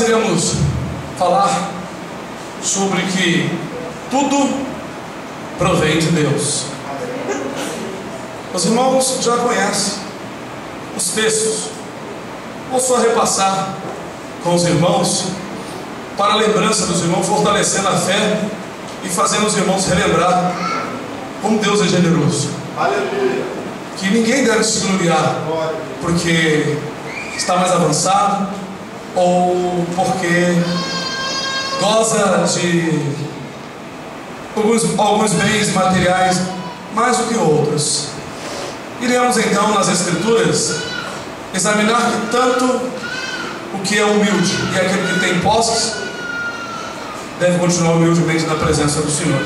nós iremos falar sobre que tudo provém de Deus. Os irmãos já conhecem os textos. Vou só repassar com os irmãos, para a lembrança dos irmãos, fortalecendo a fé e fazendo os irmãos relembrar como Deus é generoso. Aleluia. Que ninguém deve se gloriar porque está mais avançado ou porque goza de alguns bens materiais mais do que outros. Iremos então nas Escrituras examinar que tanto o que é humilde e aquele que tem posses deve continuar humildemente na presença do Senhor.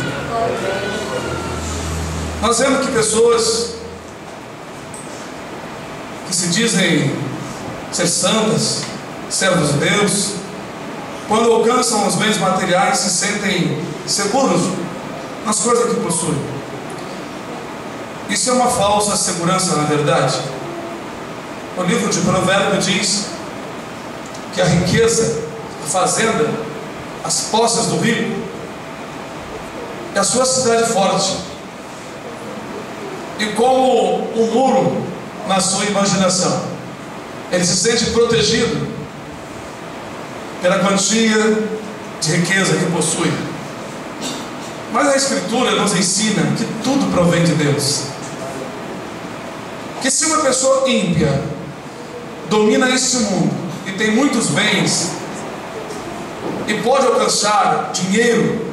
Nós vemos que pessoas que se dizem ser santas, servos de Deus, quando alcançam os bens materiais, se sentem seguros nas coisas que possuem. Isso é uma falsa segurança, na verdade. O livro de Provérbios diz que a riqueza, a fazenda, as posses do rico é a sua cidade forte, e como um muro na sua imaginação, ele se sente protegido pela quantia de riqueza que possui. Mas a Escritura nos ensina que tudo provém de Deus. Que se uma pessoa ímpia domina este mundo e tem muitos bens e pode alcançar dinheiro,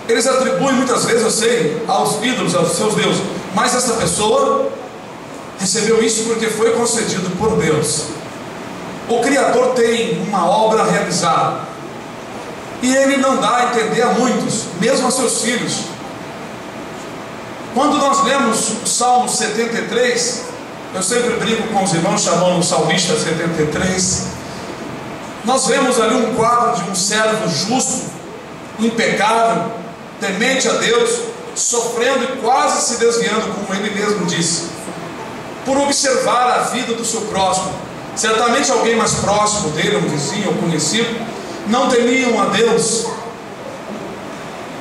eles atribuem muitas vezes, eu sei, aos ídolos, aos seus deuses, mas essa pessoa recebeu isso porque foi concedido por Deus. O Criador tem uma obra realizada e Ele não dá a entender a muitos, mesmo a seus filhos. Quando nós lemos o Salmo 73, eu sempre brinco com os irmãos chamando o Salmista 73, nós vemos ali um quadro de um servo justo, impecável, temente a Deus, sofrendo e quase se desviando, como ele mesmo disse, por observar a vida do seu próximo. Certamente alguém mais próximo dele, um vizinho ou conhecido, não temiam a Deus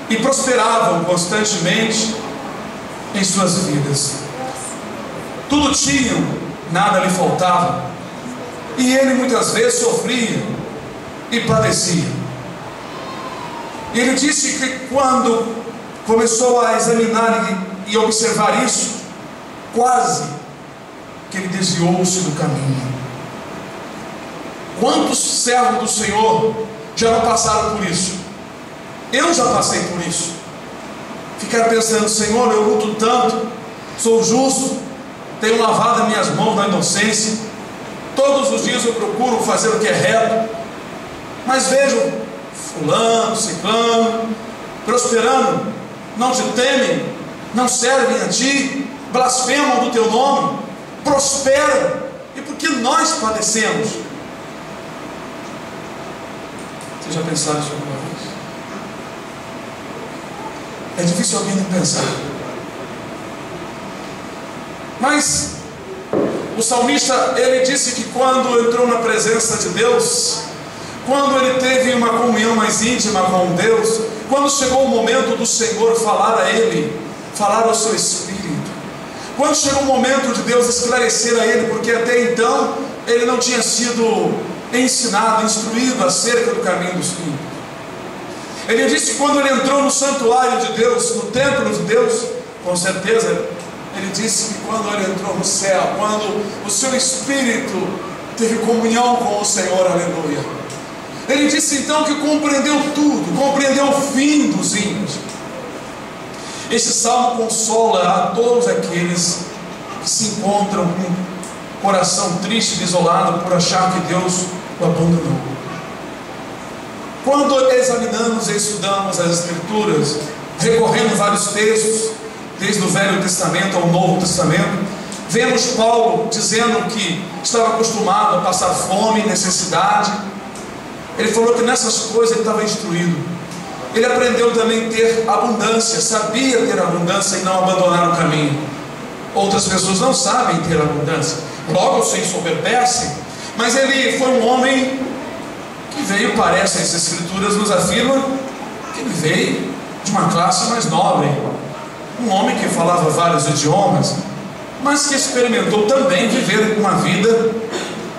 e prosperavam constantemente em suas vidas. Tudo tinham, nada lhe faltava, e ele muitas vezes sofria e padecia. Ele disse que quando começou a examinar e observar isso, quase que ele desviou-se do caminho. Quantos servos do Senhor já não passaram por isso? Eu já passei por isso. Ficar pensando: Senhor, eu luto tanto, sou justo, tenho lavado as minhas mãos na inocência, todos os dias eu procuro fazer o que é reto, mas vejo fulano, ciclano, prosperando, não te temem, não servem a ti, blasfemam do teu nome, prosperam, e por que nós padecemos? Vocês já pensaram isso alguma vez? É difícil alguém não pensar. Mas o salmista, ele disse que quando entrou na presença de Deus, quando ele teve uma comunhão mais íntima com Deus, quando chegou o momento do Senhor falar a ele, falar ao seu espírito, quando chegou o momento de Deus esclarecer a ele, porque até então ele não tinha sido ensinado, instruído acerca do caminho dos ímpios. Ele disse que quando ele entrou no santuário de Deus, no templo de Deus, com certeza, ele disse que quando ele entrou no céu, quando o seu espírito teve comunhão com o Senhor, aleluia, ele disse então que compreendeu tudo, compreendeu o fim dos ímpios. Esse salmo consola a todos aqueles que se encontram com o coração triste e desolado por achar que Deus o abandonou. Quando examinamos e estudamos as Escrituras, recorrendo a vários textos, desde o Velho Testamento ao Novo Testamento, vemos Paulo dizendo que estava acostumado a passar fome e necessidade. Ele falou que nessas coisas ele estava instruído. Ele aprendeu também a ter abundância, sabia ter abundância e não abandonar o caminho. Outras pessoas não sabem ter abundância, logo se ensoberbecem. Mas ele foi um homem que veio me parece, as Escrituras nos afirmam que ele veio de uma classe mais nobre, um homem que falava vários idiomas, mas que experimentou também viver uma vida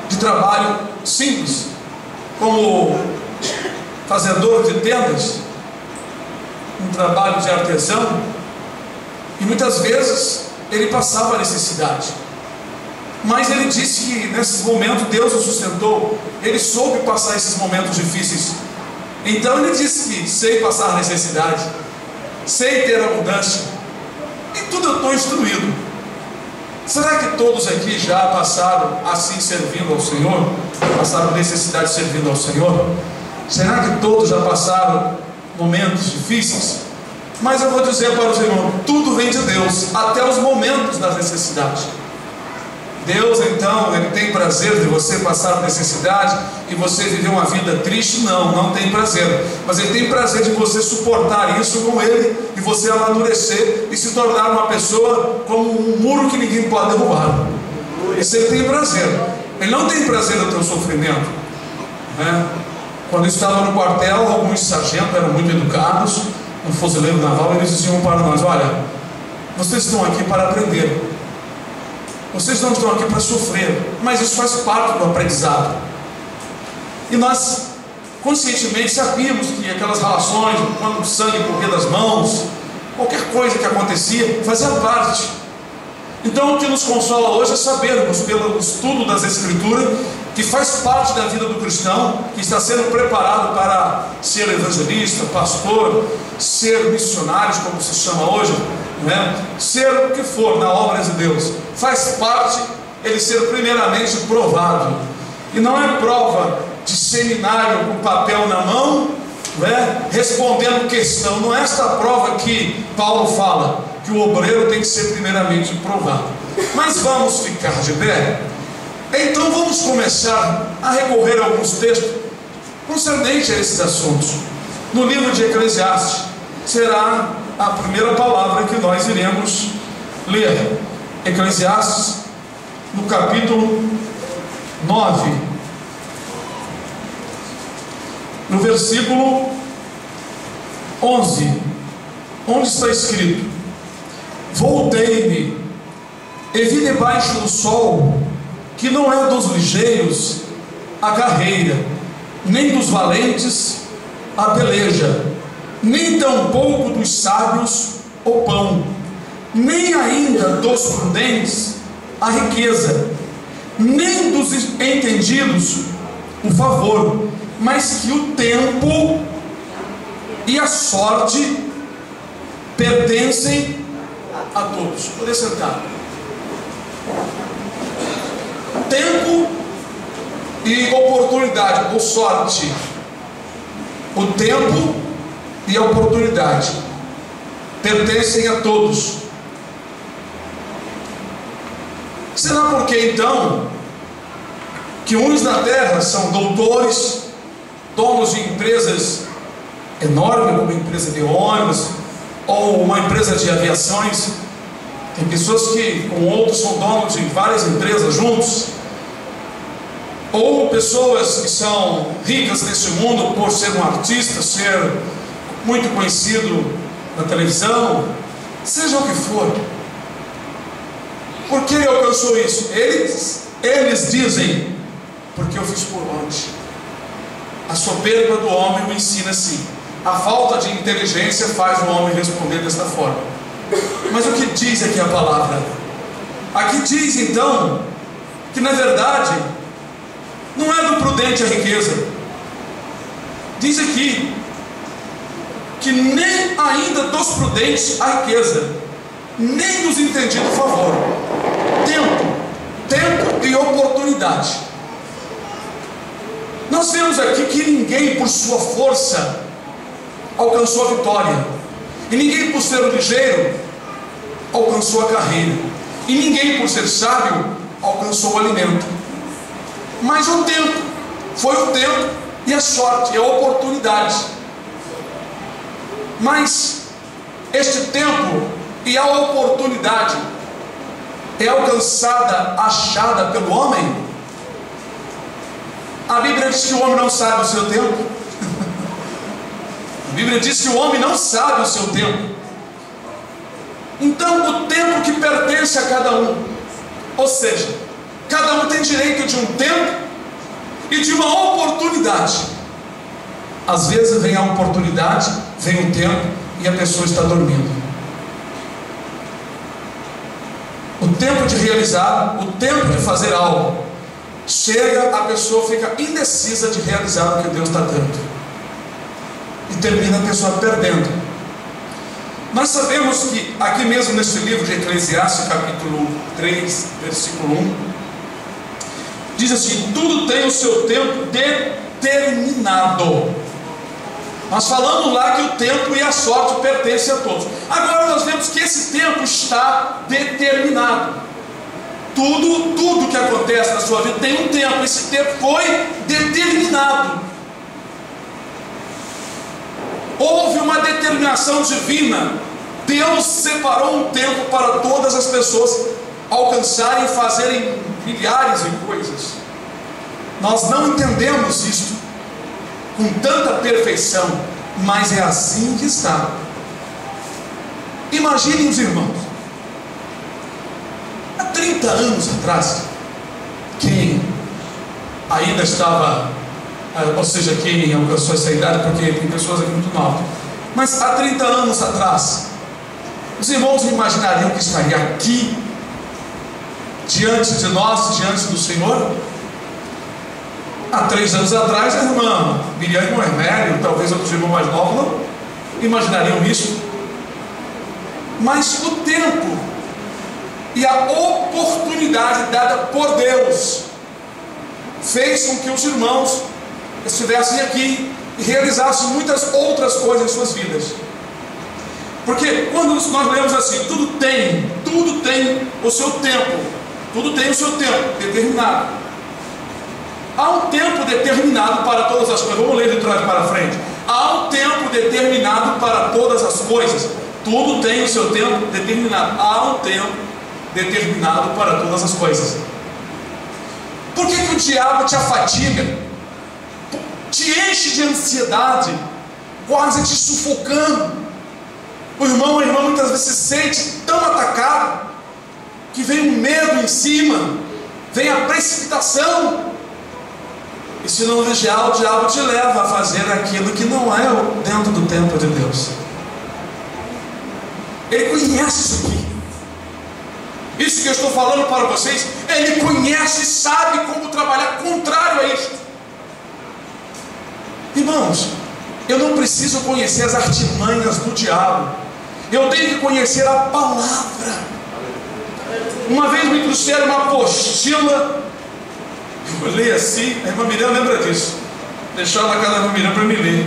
de trabalho simples, como fazedor de tendas, um trabalho de artesão, e muitas vezes ele passava necessidade. Mas ele disse que nesses momentos Deus o sustentou, ele soube passar esses momentos difíceis. Então ele disse que sei passar necessidade, sei ter abundância, em tudo eu estou instruído. Será que todos aqui já passaram assim servindo ao Senhor? Passaram necessidade servindo ao Senhor? Será que todos já passaram momentos difíceis? Mas eu vou dizer para os irmãos, tudo vem de Deus, até os momentos da necessidade. Deus então, Ele tem prazer de você passar necessidade e você viver uma vida triste? Não tem prazer. Mas Ele tem prazer de você suportar isso com Ele e você amadurecer e se tornar uma pessoa como um muro que ninguém pode derrubar. Isso Ele tem prazer. Ele não tem prazer no teu sofrimento, né? Quando eu estava no quartel, alguns sargentos eram muito educados, no fuzileiro naval, eles diziam para nós: olha, vocês estão aqui para aprender. Vocês não estão aqui para sofrer, mas isso faz parte do aprendizado. E nós conscientemente sabíamos que aquelas relações, quando o sangue corria das mãos, qualquer coisa que acontecia, fazia parte. Então o que nos consola hoje é sabermos, pelo estudo das Escrituras, que faz parte da vida do cristão, que está sendo preparado para ser evangelista, pastor, ser missionário, como se chama hoje, né? Ser o que for na obra de Deus, faz parte ele ser primeiramente provado. E não é prova de seminário com papel na mão, né? Respondendo questão. Não é esta prova que Paulo fala, que o obreiro tem que ser primeiramente provado. Mas vamos ficar de pé. Então vamos começar a recorrer a alguns textos concernentes a esses assuntos. No livro de Eclesiastes será a primeira palavra que nós iremos ler. Eclesiastes, no capítulo 9, no versículo 11, onde está escrito: voltei-me e vi debaixo do sol que não é dos ligeiros a carreira, nem dos valentes a peleja, nem tampouco dos sábios o pão, nem ainda dos prudentes a riqueza, nem dos entendidos o favor, mas que o tempo e a sorte pertencem a todos. Poder sentar. Tempo e oportunidade, ou sorte. O tempo e a oportunidade pertencem a todos. Será porque então que uns na terra são doutores, donos de empresas enormes, como empresa de ônibus ou uma empresa de aviações? Tem pessoas que com outros são donos de várias empresas juntos, ou pessoas que são ricas nesse mundo por ser um artista, ser muito conhecido na televisão, seja o que for. Por que ele alcançou isso? Eles dizem: porque eu fiz por onde? A soberba do homem o ensina assim. A falta de inteligência faz o homem responder desta forma. Mas o que diz aqui a palavra? Aqui diz então que na verdade não é do prudente a riqueza. Diz aqui que nem ainda dos prudentes a riqueza, nem dos entendidos o favor. Tempo e oportunidade. Nós vemos aqui que ninguém por sua força alcançou a vitória, e ninguém por ser ligeiro alcançou a carreira, e ninguém por ser sábio alcançou o alimento. Mas o tempo, foi o tempo e a sorte, e a oportunidade. Mas este tempo e a oportunidade é alcançada, achada pelo homem? A Bíblia diz que o homem não sabe o seu tempo. A Bíblia diz que o homem não sabe o seu tempo. Então, o tempo que pertence a cada um, ou seja, cada um tem direito de um tempo e de uma oportunidade. Às vezes vem a oportunidade, vem o tempo e a pessoa está dormindo. O tempo de realizar, o tempo de fazer algo, chega, a pessoa fica indecisa de realizar o que Deus está dando, e termina a pessoa perdendo. Nós sabemos que aqui mesmo nesse livro de Eclesiastes, capítulo 3, versículo 1, diz assim: tudo tem o seu tempo determinado. Nós falamos lá que o tempo e a sorte pertencem a todos. Agora nós vemos que esse tempo está determinado. Tudo que acontece na sua vida tem um tempo. Esse tempo foi determinado. Houve uma determinação divina. Deus separou um tempo para todas as pessoas alcançarem e fazerem milhares de coisas. Nós não entendemos isto com tanta perfeição, mas é assim que está. Imaginem os irmãos, há 30 anos atrás, quem ainda estava, ou seja, quem alcançou essa idade, porque tem pessoas aqui muito novas, mas há 30 anos atrás, os irmãos imaginariam que estaria aqui, diante de nós, diante do Senhor? Há 3 anos atrás, a irmã Miriam e o Hermélio, talvez outros irmãos mais novos, não imaginariam isso. Mas o tempo e a oportunidade dada por Deus fez com que os irmãos estivessem aqui e realizassem muitas outras coisas em suas vidas. Porque quando nós lemos assim, tudo tem o seu tempo, tudo tem o seu tempo determinado. Há um tempo determinado para todas as coisas. Vamos ler de trás para frente. Há um tempo determinado para todas as coisas. Tudo tem o seu tempo determinado. Há um tempo determinado para todas as coisas. Por que o diabo te afadiga? Te enche de ansiedade, quase te sufocando. O irmão ou a irmã muitas vezes se sente tão atacado que vem um medo em cima, vem a precipitação. E se não vigiar, o diabo te leva a fazer aquilo que não é dentro do tempo de Deus. Ele conhece isso aqui. Isso que eu estou falando para vocês, ele conhece e sabe como trabalhar contrário a isto. Irmãos, eu não preciso conhecer as artimanhas do diabo. Eu tenho que conhecer a palavra. Uma vez me trouxeram uma apostila. Eu olhei assim, a irmã Miriam lembra disso. Deixaram na casa da irmã Miriam para me ler.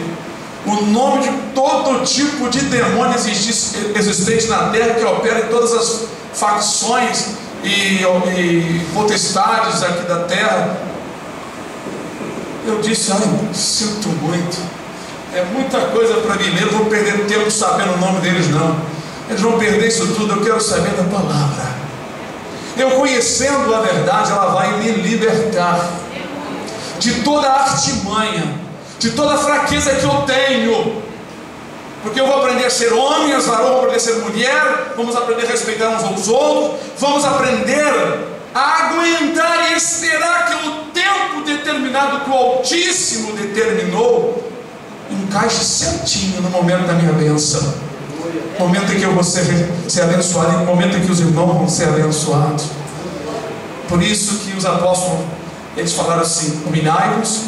O nome de todo tipo de demônio existente na terra, que opera em todas as facções e potestades aqui da terra. Eu disse: ai, sinto muito. É muita coisa para mim ler, eu não vou perder tempo sabendo o nome deles não. Eles vão perder isso tudo, eu quero saber da palavra. Eu conhecendo a verdade, ela vai me libertar de toda a artimanha, de toda a fraqueza que eu tenho. Porque eu vou aprender a ser homem, as varoas vão aprender a ser mulher, vamos aprender a respeitar uns aos outros, vamos aprender a aguentar e esperar que o tempo determinado que o Altíssimo determinou encaixe certinho no momento da minha bênção, no momento em que eu vou ser abençoado, no momento em que os irmãos vão ser abençoados. Por isso que os apóstolos, eles falaram assim: humilhai-vos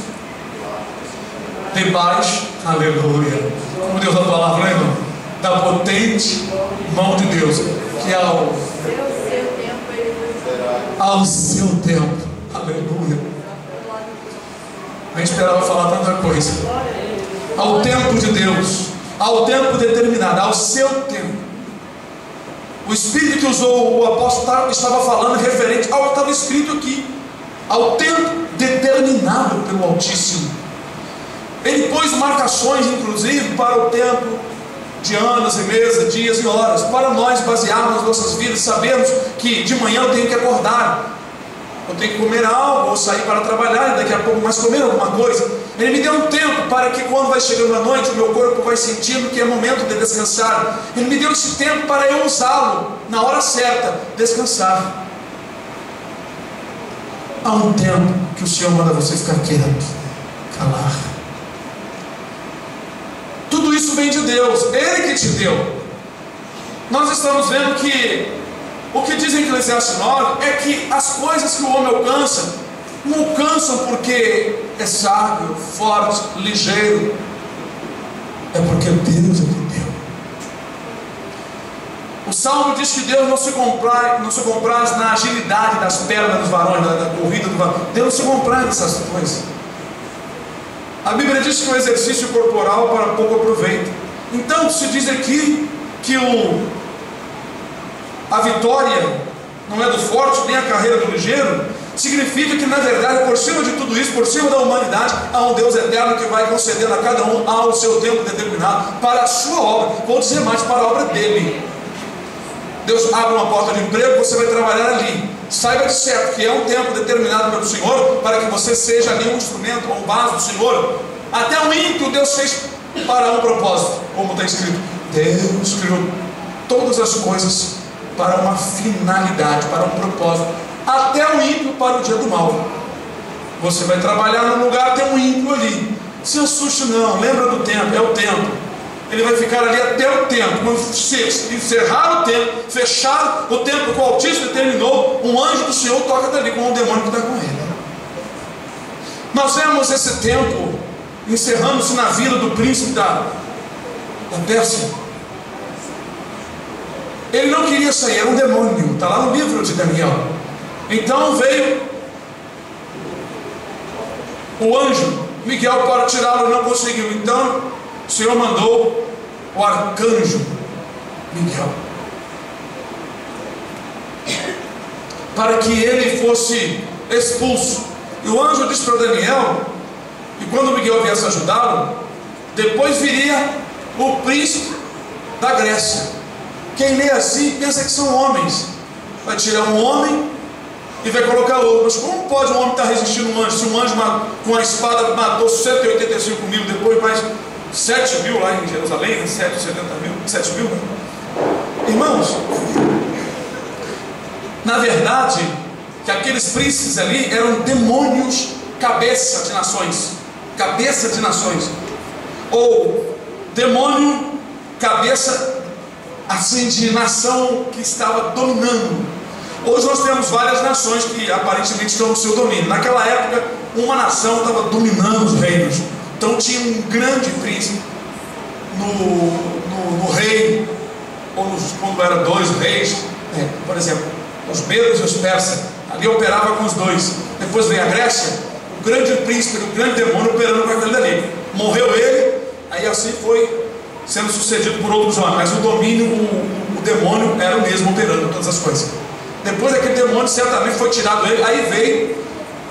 debaixo, aleluia, como Deus da palavra, lembra? Da potente mão de Deus, que ao seu tempo, aleluia. Eu esperava falar tanta coisa. Ao tempo de Deus, ao tempo determinado, ao seu tempo. O Espírito que usou o apóstolo estava falando referente ao que estava escrito aqui, ao tempo determinado pelo Altíssimo. Ele pôs marcações, inclusive, para o tempo de anos e meses, dias e horas, para nós basearmos nas nossas vidas, sabermos que de manhã eu tenho que acordar. eu tenho que comer algo, ou sair para trabalhar, e daqui a pouco mais comer alguma coisa. Ele me deu um tempo para que quando vai chegando a noite, o meu corpo vai sentindo que é momento de descansar. Ele me deu esse tempo para eu usá-lo, na hora certa, descansar. Há um tempo que o Senhor manda você ficar quieto, calar. Tudo isso vem de Deus, Ele que te deu. Nós estamos vendo que o que diz em Eclesiastes 9 é que as coisas que o homem alcança, não alcançam porque é sábio, forte, ligeiro, é porque Deus é que deu. O Salmo diz que Deus não se compraz na agilidade das pernas dos varões, da corrida do varão. Deus não se compraz nessas coisas. A Bíblia diz que o exercício corporal para pouco aproveita. Então se diz aqui que a vitória não é do forte, nem a carreira do ligeiro. Significa que na verdade, por cima de tudo isso, por cima da humanidade, há um Deus eterno que vai concedendo a cada um ao seu tempo determinado para a sua obra. Vou dizer mais, para a obra dele. Deus abre uma porta de emprego, você vai trabalhar ali. Saiba de certo que é um tempo determinado pelo Senhor para que você seja ali um instrumento, um vaso do Senhor. Até o ímpio Deus fez para um propósito, como está escrito. Deus criou todas as coisas para uma finalidade, para um propósito. Até o ímpio para o dia do mal. Você vai trabalhar num lugar, tem um ímpio ali. Se assuste não, lembra do tempo, é o tempo. Ele vai ficar ali até o tempo. Quando encerrar o tempo, fechar o tempo que o Altíssimo determinou, um anjo do Senhor toca dali com o demônio que está com ele. Nós vemos esse tempo encerrando-se na vida do príncipe da Pérsia. Ele não queria sair, era um demônio. Está lá no livro de Daniel. Então veio o anjo Miguel para tirá-lo, não conseguiu. Então o Senhor mandou o arcanjo Miguel para que ele fosse expulso. E o anjo disse para Daniel que quando Miguel viesse ajudá-lo, depois viria o príncipe da Grécia. Quem lê assim pensa que são homens. Vai tirar um homem e vai colocar outro. Mas como pode um homem estar resistindo a um anjo? Se um anjo com a espada matou 185 mil, depois mais 7 mil lá em Jerusalém, né? 7 mil, né? Irmãos, na verdade, que aqueles príncipes ali eram demônios cabeça de nações. Cabeça de nações. Ou demônio cabeça assim de nação que estava dominando. Hoje nós temos várias nações que aparentemente estão no seu domínio. Naquela época, uma nação estava dominando os reinos. Então tinha um grande príncipe no rei, ou quando eram dois reis, por exemplo, os medos e os persas, ali operava com os dois. Depois veio a Grécia, o grande príncipe, o grande demônio operando com aquele dali. Morreu ele, aí assim foi sendo sucedido por outros homens, mas o domínio, o demônio era o mesmo operando todas as coisas. Depois daquele demônio certamente foi tirado ele, aí veio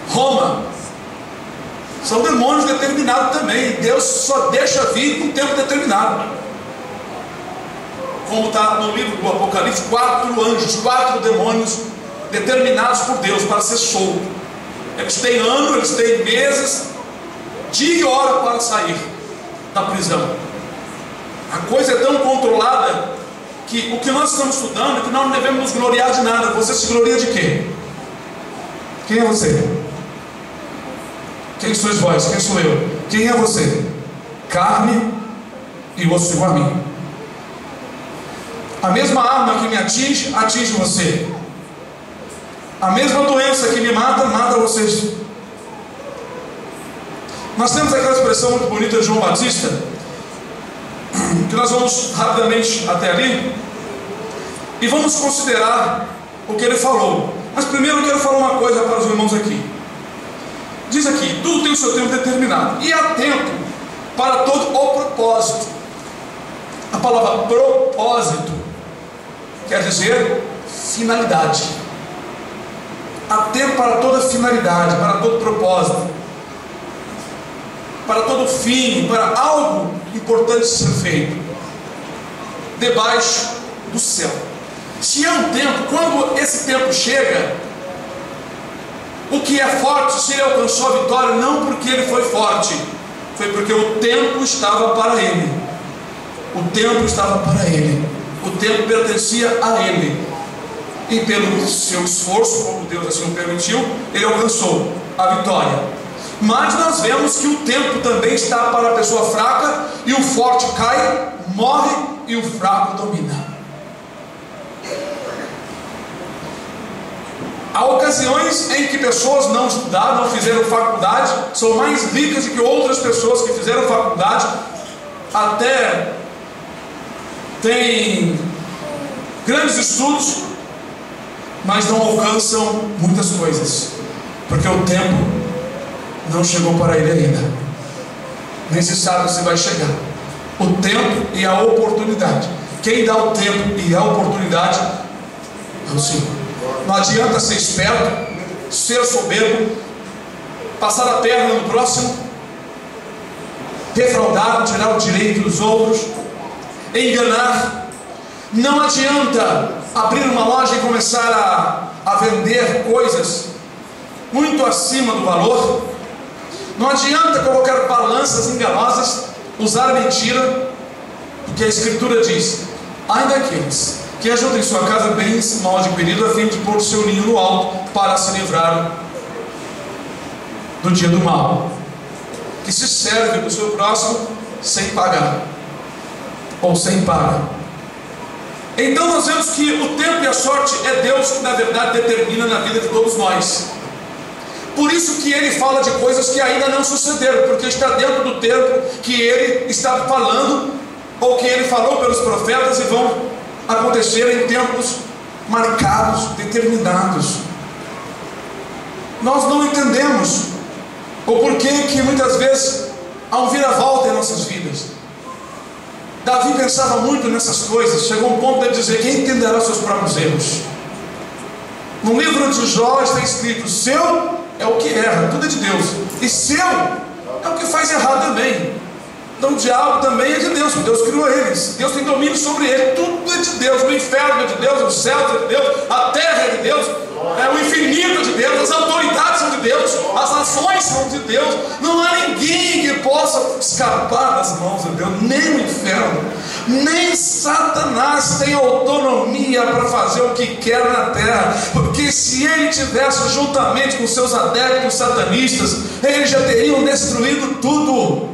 Roma. São demônios determinados também. Deus só deixa vir com um tempo determinado. Como está no livro do Apocalipse, 4 anjos, 4 demônios determinados por Deus para ser solto. Eles têm anos, eles têm meses, dia e hora para sair da prisão. A coisa é tão controlada que o que nós estamos estudando é que nós não devemos nos gloriar de nada. Você se gloria de quê? Quem é você? Quem sois vós? Quem sou eu? Quem é você? Carne e osso igual a mim. A mesma arma que me atinge, atinge você. A mesma doença que me mata, mata vocês. Nós temos aquela expressão muito bonita de João Batista, que nós vamos rapidamente até ali e vamos considerar o que ele falou. Mas primeiro eu quero falar uma coisa para os irmãos aqui. Diz aqui, tudo tem o seu tempo determinado, e há tempo para todo o propósito. A palavra propósito quer dizer finalidade. Há tempo para toda finalidade, para todo propósito, para todo fim, para algo importante ser feito debaixo do céu. Se há um tempo, quando esse tempo chega, O que é forte, se ele alcançou a vitória, não porque ele foi forte, foi porque o tempo estava para ele. O tempo estava para ele. O tempo pertencia a ele. E pelo seu esforço, como Deus assim o permitiu, ele alcançou a vitória. Mas nós vemos que o tempo também está para a pessoa fraca, e o forte cai, morre, e o fraco domina. Há ocasiões em que pessoas não estudaram, não fizeram faculdade, são mais ricas do que outras pessoas que fizeram faculdade, até têm grandes estudos, mas não alcançam muitas coisas, porque o tempo não chegou para ele ainda. Nem se sabe se vai chegar. O tempo e a oportunidade. Quem dá o tempo e a oportunidade é o Senhor. Não adianta ser esperto, ser soberbo, passar a perna no próximo, defraudar, tirar o direito dos outros, enganar. Não adianta abrir uma loja e começar a vender coisas muito acima do valor. Não adianta colocar balanças enganosas, usar mentira, porque a Escritura diz: ai daqueles que ajudem sua casa bens mal adquirido, a fim de pôr o seu ninho no alto, para se livrar do dia do mal, que se serve do seu próximo sem pagar, ou sem paga. Então nós vemos que o tempo e a sorte é Deus que na verdade determina na vida de todos nós. Por isso que ele fala de coisas que ainda não sucederam, porque está dentro do tempo que ele está falando, ou que ele falou pelos profetas, e vão acontecer em tempos marcados, determinados. Nós não entendemos o porquê que muitas vezes há um vira-volta em nossas vidas. Davi pensava muito nessas coisas, chegou um ponto de dizer: quem entenderá seus próprios erros? No livro de Jó está escrito: seu é o que erra, tudo é de Deus, e seu é o que faz errar também. Então o diabo também é de Deus, porque Deus criou eles, Deus tem domínio sobre ele, tudo é de Deus, o inferno é de Deus, os céus é de Deus, a terra é de Deus, o infinito é de Deus, as autoridades são de Deus, as nações são de Deus. Não há ninguém que possa escapar das mãos de Deus, nem o inferno, nem Satanás tem autonomia para fazer o que quer na terra, porque se ele tivesse juntamente com seus adeptos satanistas, eles já teriam destruído tudo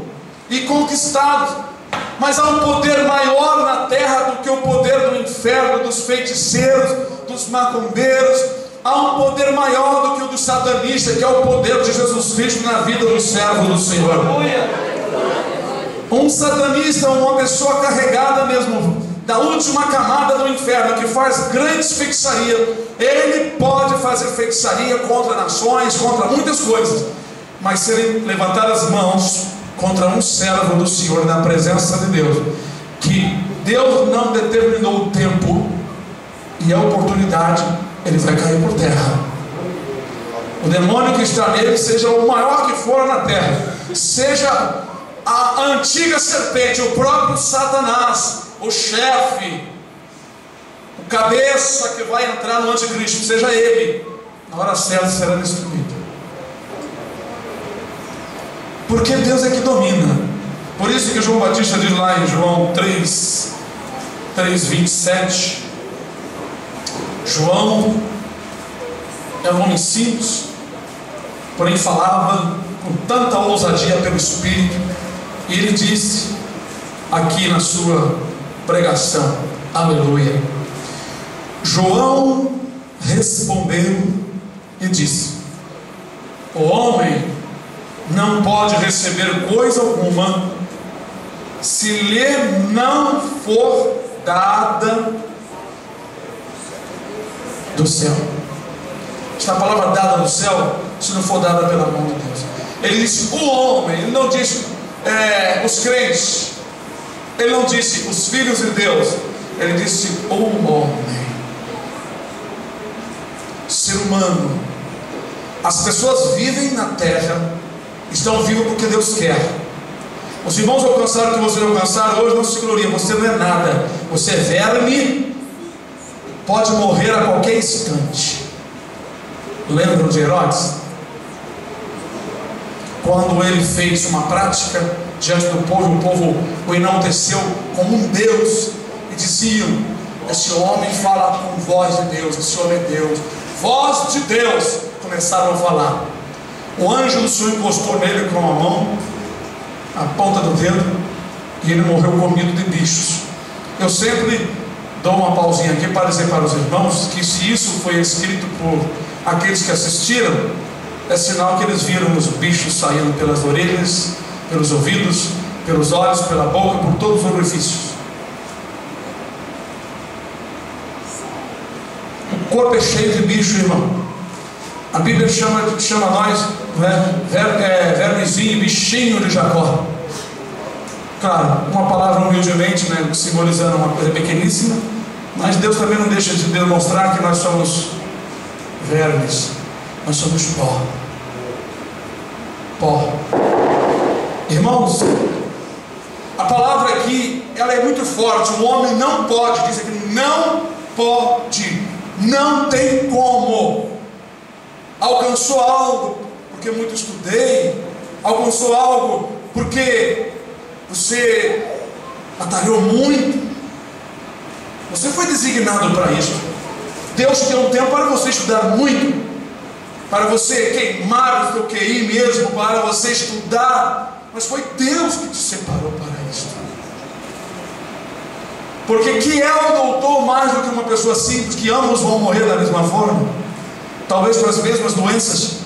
e conquistado. Mas há um poder maior na terra do que o poder do inferno, dos feiticeiros, dos macumbeiros. Há um poder maior do que o do satanista, que é o poder de Jesus Cristo na vida dos servos do Senhor. Um satanista, uma pessoa carregada mesmo da última camada do inferno, que faz grandes feitiçarias, ele pode fazer feitiçaria contra nações, contra muitas coisas, mas se ele levantar as mãos contra um servo do Senhor na presença de Deus, que Deus não determinou o tempo e a oportunidade, ele vai cair por terra. O demônio que está nele, seja o maior que for na terra, seja a antiga serpente, o próprio Satanás, o chefe, o cabeça que vai entrar no anticristo, seja ele, na hora certa será destruído. Porque Deus é que domina. Por isso que João Batista diz lá em João 3:27, João era um homem simples, porém falava com tanta ousadia pelo Espírito, e ele disse aqui na sua pregação, aleluia: João respondeu e disse: o homem não pode receber coisa alguma se lhe não for dada do céu. Esta palavra dada do céu, se não for dada pela mão de Deus. Ele disse o homem, ele não disse os crentes, ele não disse os filhos de Deus, ele disse o homem, ser humano. As pessoas vivem na terra, estão vivos porque Deus quer. Os irmãos alcançaram o que você alcançaram, hoje não se gloria, você não é nada, você é verme, pode morrer a qualquer instante. Lembram de Herodes? quando ele fez uma prática diante do povo, o povo o enalteceu como um Deus, e diziam: esse homem fala com voz de Deus, esse homem é Deus, voz de Deus. Começaram a falar. O anjo do Senhor encostou nele com a mão, a ponta do dedo, e ele morreu comido de bichos. Eu sempre dou uma pausinha aqui para dizer para os irmãos que se isso foi escrito por aqueles que assistiram, é sinal que eles viram os bichos saindo pelas orelhas, pelos ouvidos, pelos olhos, pela boca, por todos os orifícios. O corpo é cheio de bicho, irmão. A Bíblia chama nós, vermezinho, bichinho de Jacó. Claro, uma palavra humildemente, simbolizando uma coisa pequeníssima, mas Deus também não deixa de demonstrar que nós somos vermes, nós somos pó. Pó. Irmãos, a palavra aqui, ela é muito forte. O homem não pode, diz aqui, não pode, não tem como. Alcançou algo porque muito estudei, alcançou algo porque você batalhou muito, você foi designado para isso. Deus te deu um tempo para você estudar muito, para você queimar o seu QI mesmo, para você estudar, mas foi Deus que te separou para isso. Porque que é o doutor mais do que uma pessoa simples, que ambos vão morrer da mesma forma, talvez com as mesmas doenças.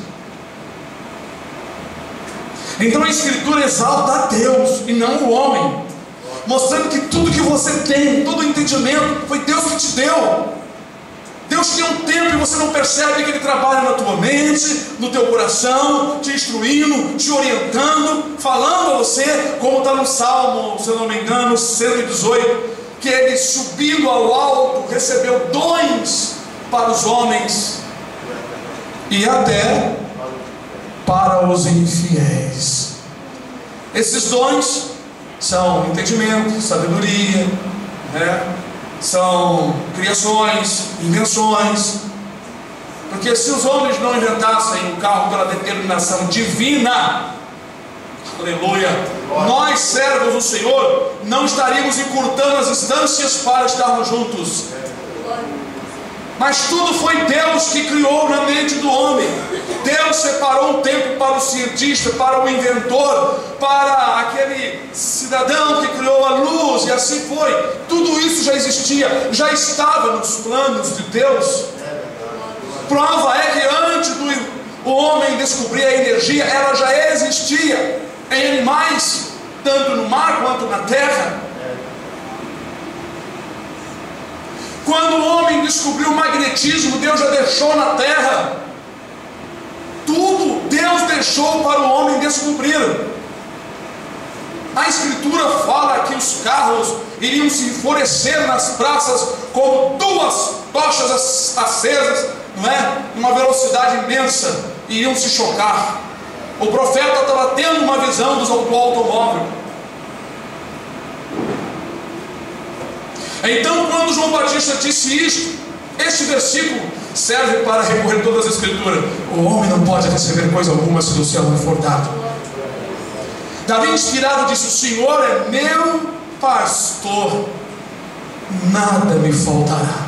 Então a Escritura exalta a Deus e não o homem, mostrando que tudo que você tem, todo o entendimento, foi Deus que te deu. Deus te deu um tempo e você não percebe que Ele trabalha na tua mente, no teu coração, te instruindo, te orientando, falando a você, como está no Salmo, se eu não me engano, 118, que Ele, subindo ao alto, recebeu dons para os homens e até para os infiéis. Esses dons são entendimento, sabedoria, são criações, invenções. Porque se os homens não inventassem o carro pela determinação divina, aleluia, nós, servos do Senhor, não estaríamos encurtando as distâncias para estarmos juntos. Mas tudo foi Deus que criou na mente do homem. Deus separou um tempo para o cientista, para o inventor, para aquele cidadão que criou a luz, e assim foi. Tudo isso já existia, já estava nos planos de Deus. Prova é que antes do homem descobrir a energia, ela já existia em animais, tanto no mar quanto na terra. Quando o homem descobriu o magnetismo, Deus já deixou na terra. Tudo Deus deixou para o homem descobrir. A Escritura fala que os carros iriam se enfurecer nas praças como duas tochas acesas, numa velocidade imensa, iriam se chocar. O profeta estava tendo uma visão do automóvel. Então, quando João Batista disse isto, este versículo serve para recorrer todas as Escrituras. O homem não pode receber coisa alguma se do céu não for dado. Davi, inspirado, disse: o Senhor é meu pastor, nada me faltará.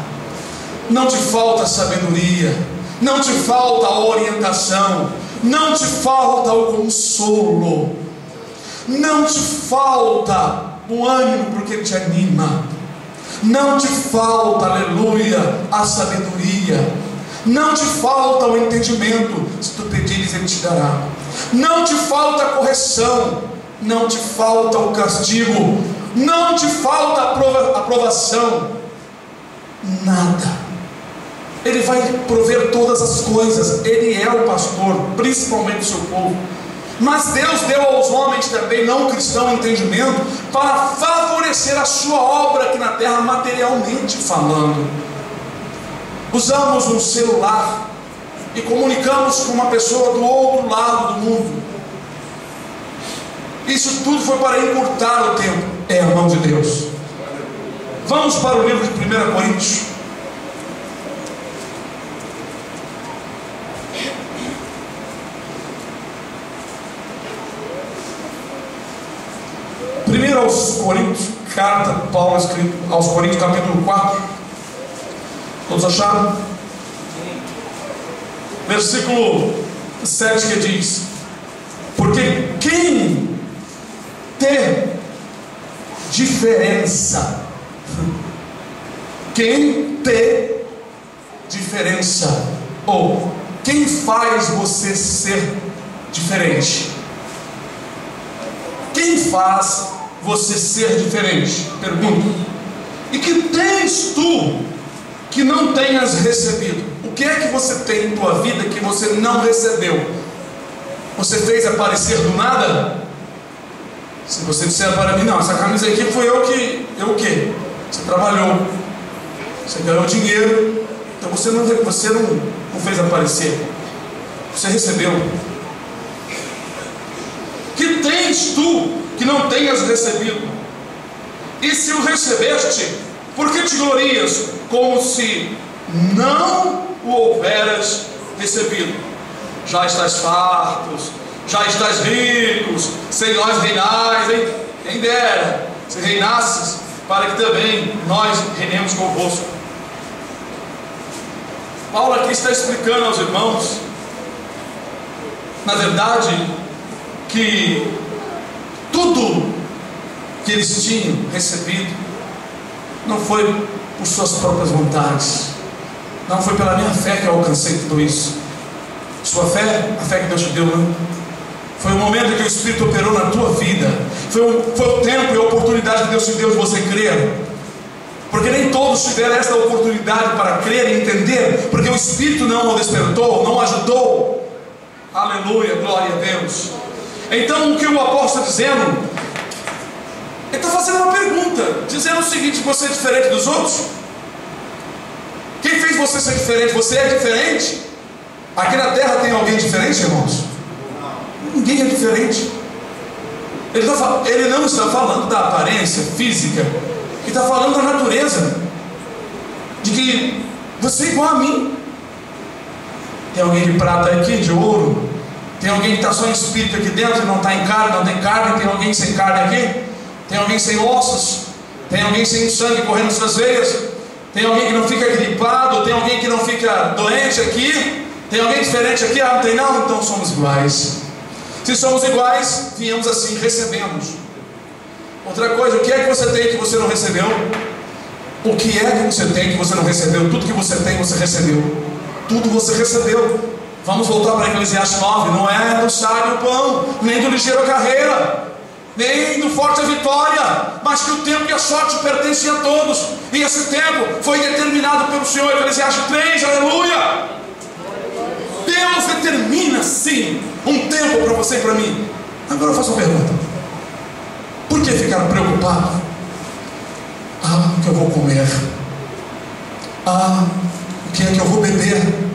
Não te falta sabedoria, não te falta a orientação, não te falta o consolo, não te falta o ânimo, porque Ele te anima. Não te falta, aleluia, a sabedoria. Não te falta o entendimento. Se tu pedires, Ele te dará. Não te falta a correção. Não te falta o castigo. Não te falta a aprovação. Nada. Ele vai prover todas as coisas. Ele é o pastor, principalmente o seu povo. Mas Deus deu aos homens também, não cristãos, entendimento para favorecer a sua obra aqui na terra, materialmente falando. Usamos um celular e comunicamos com uma pessoa do outro lado do mundo. Isso tudo foi para encurtar o tempo. É a mão de Deus. Vamos para o livro de 1 Coríntios. Primeiro aos Coríntios, carta Paulo escrito aos Coríntios, capítulo 4. Todos acharam? Versículo 7 que diz: porque quem tem diferença, quem tem diferença, ou quem faz você ser diferente? Quem faz você ser diferente? Pergunto. E que tens tu que não tenhas recebido? O que é que você tem em tua vida que você não recebeu? Você fez aparecer do nada? Se você disser para mim, não, essa camisa aqui foi eu o quê? Você trabalhou, você ganhou dinheiro, então você não fez aparecer, você recebeu. Que tens tu que não tenhas recebido? E se o recebeste, por que te glorias como se não o houveras recebido? Já estás fartos, já estás ricos, sem nós reinais, hein? Quem dera, se reinasses, para que também nós reinemos convosco. Paulo aqui está explicando aos irmãos, na verdade, que tudo que eles tinham recebido não foi por suas próprias vontades, não foi pela minha fé que eu alcancei tudo isso. Sua fé, a fé que Deus te deu, não? Foi o momento em que o Espírito operou na tua vida, foi o tempo e a oportunidade que Deus te deu de você crer, porque nem todos tiveram esta oportunidade para crer e entender, porque o Espírito não o despertou, não o ajudou. Aleluia, glória a Deus. Então o que o apóstolo está dizendo? Ele está fazendo uma pergunta, dizendo o seguinte: você é diferente dos outros? Quem fez você ser diferente? Você é diferente? Aqui na terra tem alguém diferente, irmãos? Ninguém é diferente. Ele não está falando da aparência física, ele está falando da natureza, de que você é igual a mim. Tem alguém de prata aqui, de ouro? Tem alguém que está só em espírito aqui dentro e não está em carne, não tem carne? Tem alguém sem carne aqui? Tem alguém sem ossos? Tem alguém sem sangue correndo nas suas veias? Tem alguém que não fica gripado? Tem alguém que não fica doente aqui? Tem alguém diferente aqui? Ah, não tem não? Então somos iguais. Se somos iguais, viemos assim, recebemos. Outra coisa, o que é que você tem que você não recebeu? O que é que você tem que você não recebeu? Tudo que você tem, você recebeu. Tudo você recebeu. Vamos voltar para Eclesiastes 9. Não é do sábio o pão, nem do ligeiro a carreira, nem do forte a vitória, mas que o tempo e a sorte pertencem a todos, e esse tempo foi determinado pelo Senhor. Eclesiastes 3, aleluia. Deus determina sim um tempo para você e para mim. Agora eu faço uma pergunta: por que ficar preocupado? Ah, o que eu vou comer? Ah, o que é que eu vou beber?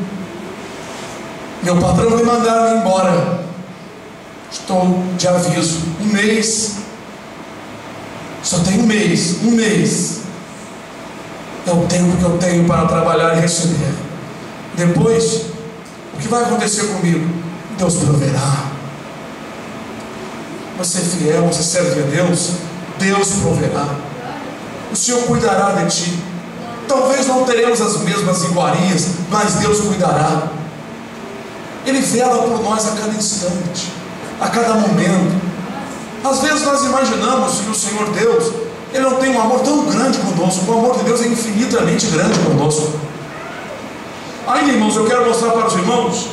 Meu patrão vai mandar-me embora. Estou de aviso, um mês. Só tem um mês. É o tempo que eu tenho para trabalhar e receber. Depois, o que vai acontecer comigo? Deus proverá. Você é fiel, você serve a Deus, Deus proverá. O Senhor cuidará de ti. Talvez não teremos as mesmas iguarias, mas Deus cuidará. Ele vela por nós a cada instante, a cada momento. Às vezes nós imaginamos que o Senhor Deus, Ele não tem um amor tão grande conosco. O amor de Deus é infinitamente grande conosco. Ainda, irmãos, eu quero mostrar para os irmãos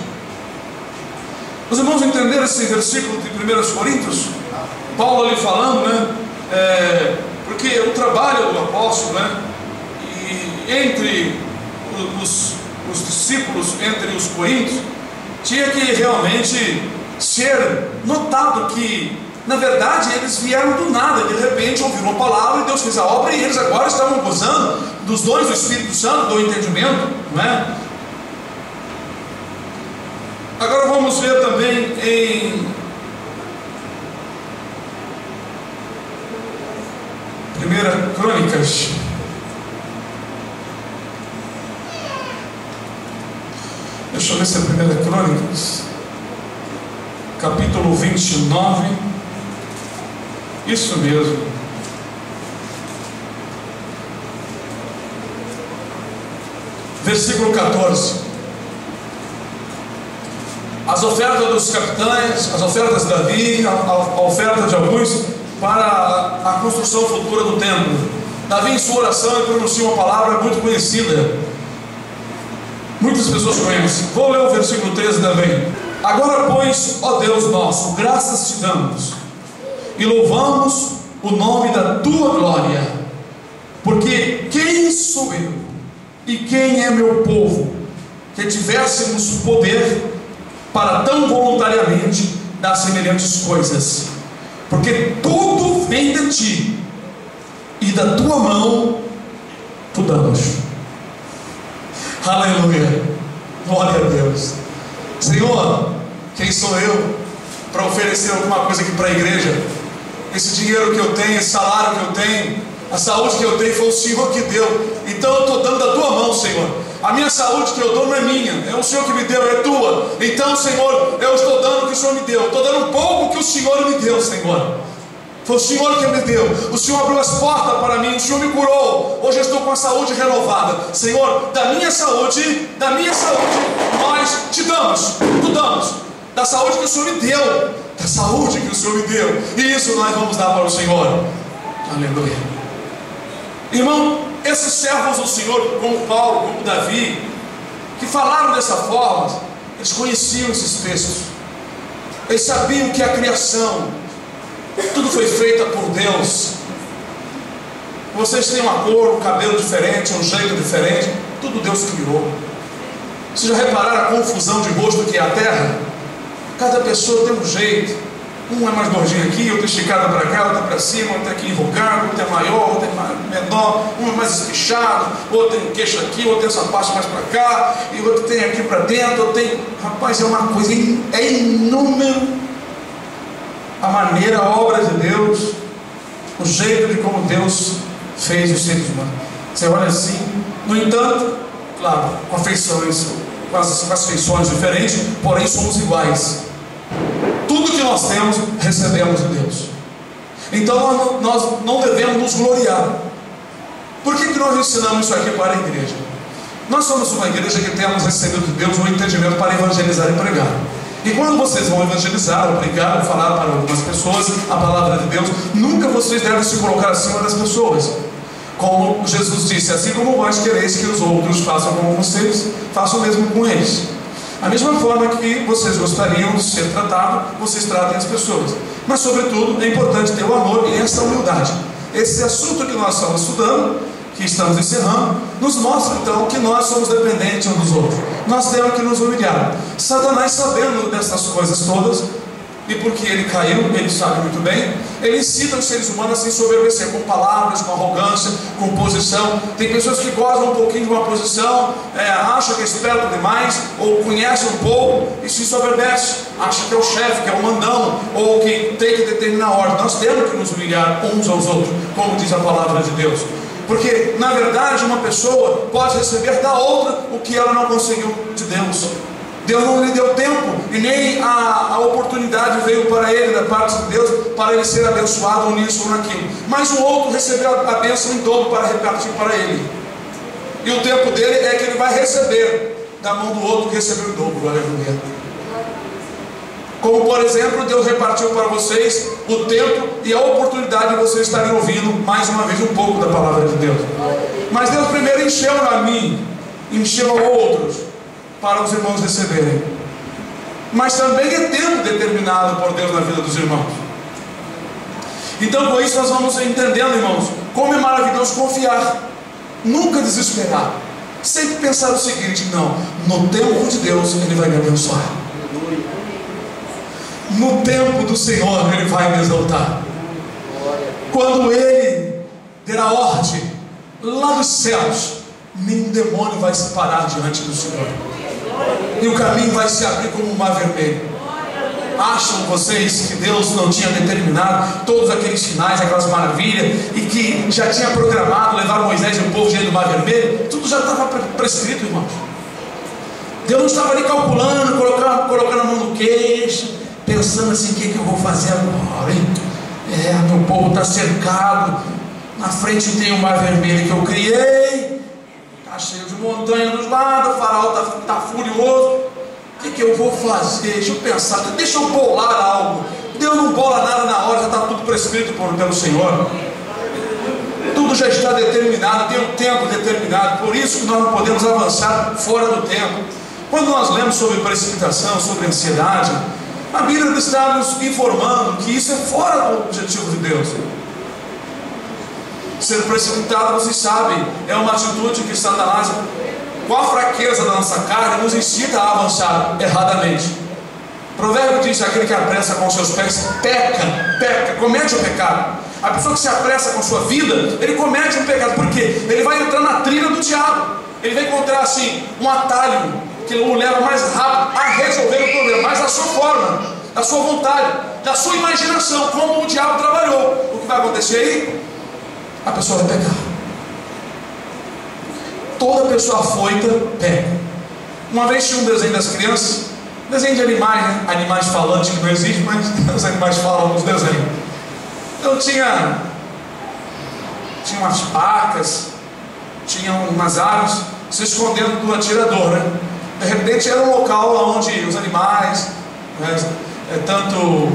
entenderam esse versículo de 1 Coríntios? Paulo ali falando, né? Porque o trabalho do apóstolo, né? E entre os discípulos, entre os coríntios, tinha que realmente ser notado que, na verdade, eles vieram do nada, de repente ouviram uma palavra e Deus fez a obra, e eles agora estavam gozando dos dons do Espírito Santo, do entendimento, não é? Agora vamos ver também em 1 Crônicas, deixa eu ver se é 1 Crônicas, capítulo 29 Isso mesmo. Versículo 14. As ofertas dos capitães, as ofertas de Davi, a oferta de alguns para a construção futura do templo. Davi, em sua oração, ele pronuncia uma palavra muito conhecida. Muitas pessoas conhecem. Vou ler o versículo 13 também. Agora, pois, ó Deus nosso, graças te damos e louvamos o nome da tua glória, porque quem sou eu e quem é meu povo que tivéssemos poder para tão voluntariamente dar semelhantes coisas? Porque tudo vem de ti e da tua mão tu damos. Aleluia, glória a Deus. Senhor, quem sou eu para oferecer alguma coisa aqui para a igreja? Esse dinheiro que eu tenho, esse salário que eu tenho, a saúde que eu tenho, foi o Senhor que deu. Então eu estou dando da tua mão, Senhor. A minha saúde que eu dou não é minha, é o Senhor que me deu, é tua. Então, Senhor, eu estou dando o que o Senhor me deu. Estou dando um pouco que o Senhor me deu, Senhor. Foi o Senhor que me deu. O Senhor abriu as portas para mim, o Senhor me curou. Hoje eu estou com a saúde renovada. Senhor, da minha saúde, nós te damos, tu damos. Da saúde que o Senhor me deu, da saúde que o Senhor me deu. E isso nós vamos dar para o Senhor. Aleluia. Irmão, esses servos do Senhor, como Paulo, como Davi, que falaram dessa forma, eles conheciam esses textos. Eles sabiam que a criação, tudo foi feito por Deus. Vocês têm uma cor, um cabelo diferente, um jeito diferente, tudo Deus criou. Vocês já repararam a confusão de rosto que é a terra? Cada pessoa tem um jeito. Um é mais gordinho aqui, outro esticado para cá, outro para cima, outro aqui enrugado, outro é maior, outro é menor, um é mais espichado, outro tem um queixo aqui, outro tem essa parte mais para cá, e outro tem aqui para dentro, outro tem... Rapaz, é uma coisa, é inúmero a maneira, a obra de Deus, o jeito de como Deus fez os seres humanos. Você olha assim, no entanto, claro, com afeições, com as feições diferentes, porém somos iguais. Tudo que nós temos, recebemos de Deus. Então nós não devemos nos gloriar. Por que nós ensinamos isso aqui para a igreja? Nós somos uma igreja que temos recebido de Deus um entendimento para evangelizar e pregar. E quando vocês vão evangelizar, ou pregar, ou falar para algumas pessoas a palavra de Deus, nunca vocês devem se colocar acima das pessoas. Como Jesus disse, assim como vós quereis que os outros façam como vocês, façam o mesmo com eles. A mesma forma que vocês gostariam de ser tratados, vocês tratem as pessoas. Mas, sobretudo, é importante ter o amor e essa humildade. Esse assunto que nós estamos estudando, que estamos encerrando, nos mostra então que nós somos dependentes uns dos outros. Nós temos que nos humilhar. Satanás, sabendo dessas coisas todas, e porque ele caiu, ele sabe muito bem, ele incita os seres humanos a se ensoberbecer com palavras, com arrogância, com posição. Tem pessoas que gozam um pouquinho de uma posição, acham que é esperto demais, ou conhece um pouco e se ensoberbece, acha que é o chefe, que é o mandão, ou que tem que determinar a ordem. Nós temos que nos humilhar uns aos outros, como diz a palavra de Deus. Porque, na verdade, uma pessoa pode receber da outra o que ela não conseguiu de Deus. Deus não lhe deu tempo e nem a oportunidade veio para ele da parte de Deus para ele ser abençoado ou nisso ou naquilo. Mas o outro recebeu a bênção em dobro para repartir para ele. E o tempo dele é que ele vai receber da mão do outro que recebeu em dobro. Aleluia. Como, por exemplo, Deus repartiu para vocês o tempo e a oportunidade de vocês estarem ouvindo mais uma vez um pouco da palavra de Deus. Mas Deus primeiro encheu a mim, encheu a outros, para os irmãos receberem. Mas também é tempo determinado por Deus na vida dos irmãos. Então, com isso nós vamos entendendo, irmãos, como é maravilhoso confiar, nunca desesperar, sempre pensar o seguinte: não, no tempo de Deus Ele vai me abençoar, no tempo do Senhor Ele vai me exaltar. Quando Ele der a ordem lá dos céus, nenhum demônio vai se parar diante do Senhor, e o caminho vai se abrir como um mar vermelho. Acham vocês que Deus não tinha determinado todos aqueles sinais, aquelas maravilhas, e que já tinha programado levar Moisés e o povo diante do mar vermelho? Tudo já estava prescrito, irmãos. Deus não estava ali calculando, colocando a mão no queixo, pensando assim: o que eu vou fazer agora, hein? Meu povo está cercado, na frente tem o mar vermelho que eu criei, está cheio de montanha dos lados, o faraó está furioso. O que eu vou fazer? Deixa eu pensar, deixa eu bolar algo. Deus não bola nada na hora, já está tudo prescrito pelo Senhor. Tudo já está determinado, tem um tempo determinado. Por isso que nós não podemos avançar fora do tempo. Quando nós lemos sobre precipitação, sobre ansiedade, a Bíblia está nos informando que isso é fora do objetivo de Deus. Ser precipitado, vocês sabem, é uma atitude que Satanás, com a fraqueza da nossa carne, nos incita a avançar erradamente. O provérbio diz: aquele que apressa com seus pés peca, comete o pecado. A pessoa que se apressa com sua vida, ele comete um pecado, porque ele vai entrar na trilha do diabo. Ele vai encontrar assim um atalho que o leva mais rápido a resolver o problema, mas da sua forma, da sua vontade, da sua imaginação, como o diabo trabalhou. O que vai acontecer aí? A pessoa vai pecar. Toda pessoa afoita peca. Uma vez tinha um desenho das crianças, desenho de animais, né? Animais falantes que não existe, mas os animais falam nos desenhos. Então tinha umas pacas, tinha umas aves se escondendo do atirador, né? De repente era um local onde os animais, né, tanto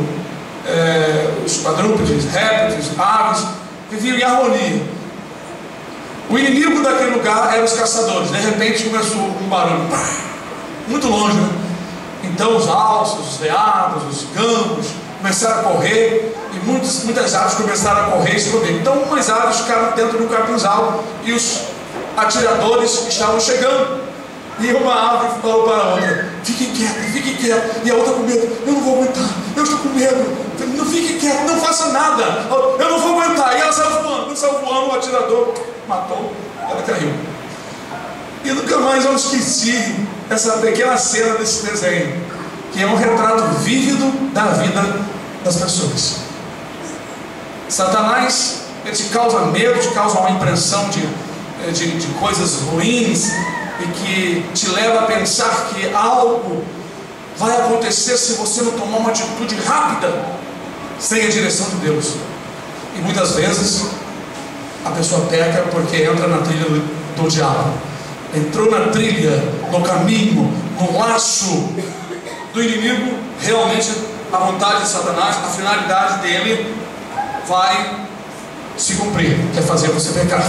os quadrúpedes, répteis, aves, viviam em harmonia. O inimigo daquele lugar eram os caçadores. De repente começou um barulho, muito longe, né? Então os alces, os veados, os gambos começaram a correr, e muitas aves começaram a correr e se esconder. Então umas aves ficaram dentro do capinzal e os atiradores estavam chegando. E uma ave falou para a outra: fique quieto. E a outra com medo: eu não vou aguentar, eu estou com medo, não fique quieto, não faça nada, eu não vou aguentar. E ela saiu voando, o atirador matou, ela caiu. E nunca mais eu esqueci essa pequena cena desse desenho, que é um retrato vívido da vida das pessoas. Satanás, ele te causa medo, te causa uma impressão de coisas ruins, e que te leva a pensar que algo vai acontecer se você não tomar uma atitude rápida, sem a direção de Deus. E muitas vezes a pessoa peca porque entra na trilha do diabo, entrou na trilha, no caminho, no laço do inimigo. Realmente a vontade de Satanás, a finalidade dele vai se cumprir, que é fazer você pecar.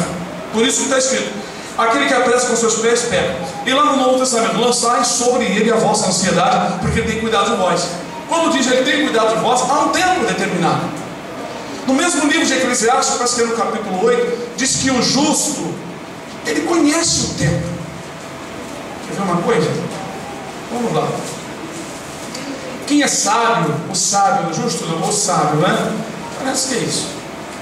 Por isso que está escrito: aquele que apressa com seus pés peca. E lá no Novo Testamento: lançai sobre ele a vossa ansiedade, porque ele tem cuidado de vós. Quando diz ele tem cuidado de vós, há um tempo determinado. No mesmo livro de Eclesiastes, parece que é no capítulo 8, diz que o justo, ele conhece o tempo. Quer ver uma coisa? Vamos lá. Quem é sábio? O sábio, o justo não, o sábio, né? Parece que é isso.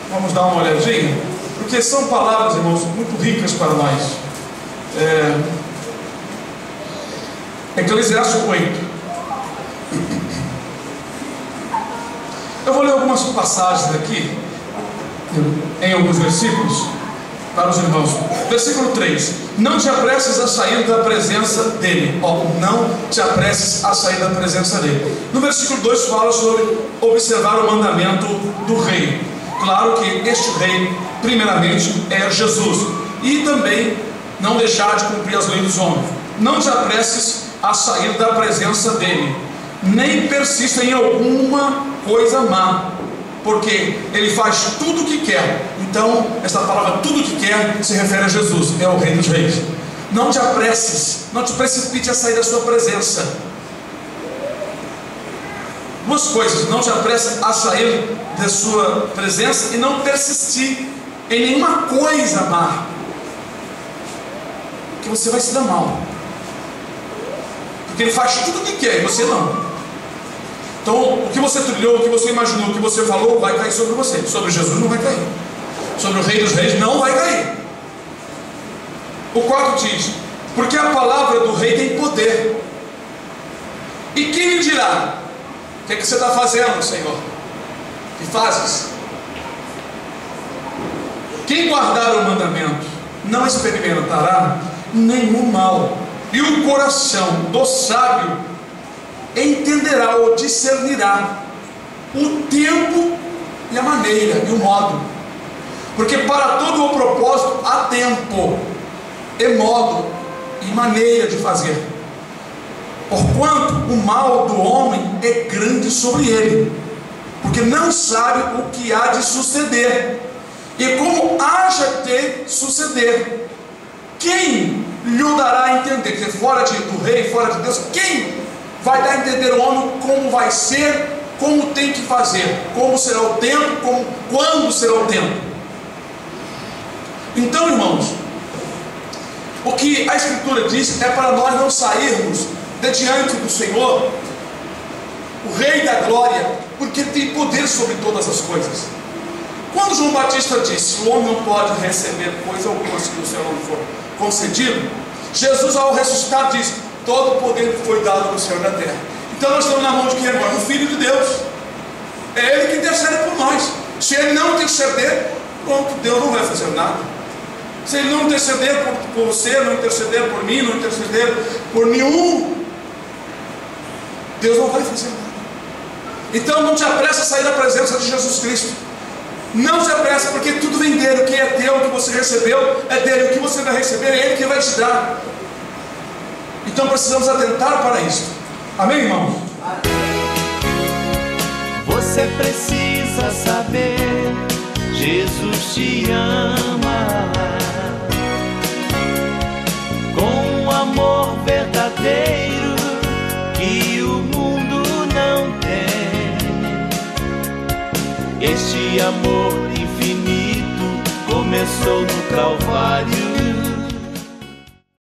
Vamos dar uma olhadinha, porque são palavras, irmãos, muito ricas para nós. Eclesiastes 8. Eu vou ler algumas passagens aqui, em alguns versículos, para os irmãos. Versículo 3: não te apresses a sair da presença dele. Não te apresses a sair da presença dele. No versículo 2 fala sobre observar o mandamento do rei. Claro que este rei, primeiramente, é Jesus. E também não deixar de cumprir as leis dos homens. Não te apresses a sair da presença dele, nem persista em alguma coisa má, porque ele faz tudo o que quer. Então, essa palavra tudo o que quer se refere a Jesus, é o Rei dos Reis. Não te apresses, não te precipite a sair da sua presença. Duas coisas: não te apresses a sair da sua presença e não persistir em nenhuma coisa má, que você vai se dar mal, porque ele faz tudo o que quer e você não. Então, o que você trilhou, o que você imaginou, o que você falou, vai cair sobre você. Sobre Jesus não vai cair. Sobre o Rei dos Reis não vai cair. O 4 diz: porque a palavra do rei tem poder. E quem lhe dirá: o que é que você está fazendo, Senhor? Que fazes? Quem guardar o mandamento não experimentará nenhum mal, e o coração do sábio entenderá ou discernirá o tempo e a maneira e o modo. Porque para todo o propósito há tempo, e modo e maneira de fazer. Porquanto o mal do homem é grande sobre ele, porque não sabe o que há de suceder, e como haja de suceder. Quem lhe dará a entender? Quer dizer, fora do rei, fora de Deus, quem vai dar a entender ao homem como vai ser, como tem que fazer, como será o tempo, quando será o tempo? Então, irmãos, o que a Escritura diz é para nós não sairmos de diante do Senhor, o Rei da Glória, porque tem poder sobre todas as coisas. Quando João Batista disse: o homem não pode receber coisa alguma se do céu não for concedido, Jesus, ao ressuscitar, disse: todo o poder foi dado no céu e na terra. Então nós estamos na mão de quem agora? Do Filho de Deus. É Ele que intercede por nós. Se Ele não interceder, pronto, Deus não vai fazer nada. Se Ele não interceder por você, não interceder por mim, não interceder por nenhum, Deus não vai fazer nada. Então não te apressa a sair da presença de Jesus Cristo. Não se apressa, porque tudo vem dele. O que é teu, o que você recebeu é dele. O que você vai receber é Ele que vai te dar. Então precisamos atentar para isso. Amém, irmão? Você precisa saber, Jesus te ama com um amor verdadeiro que o mundo não tem. Este amor infinito começou no Calvário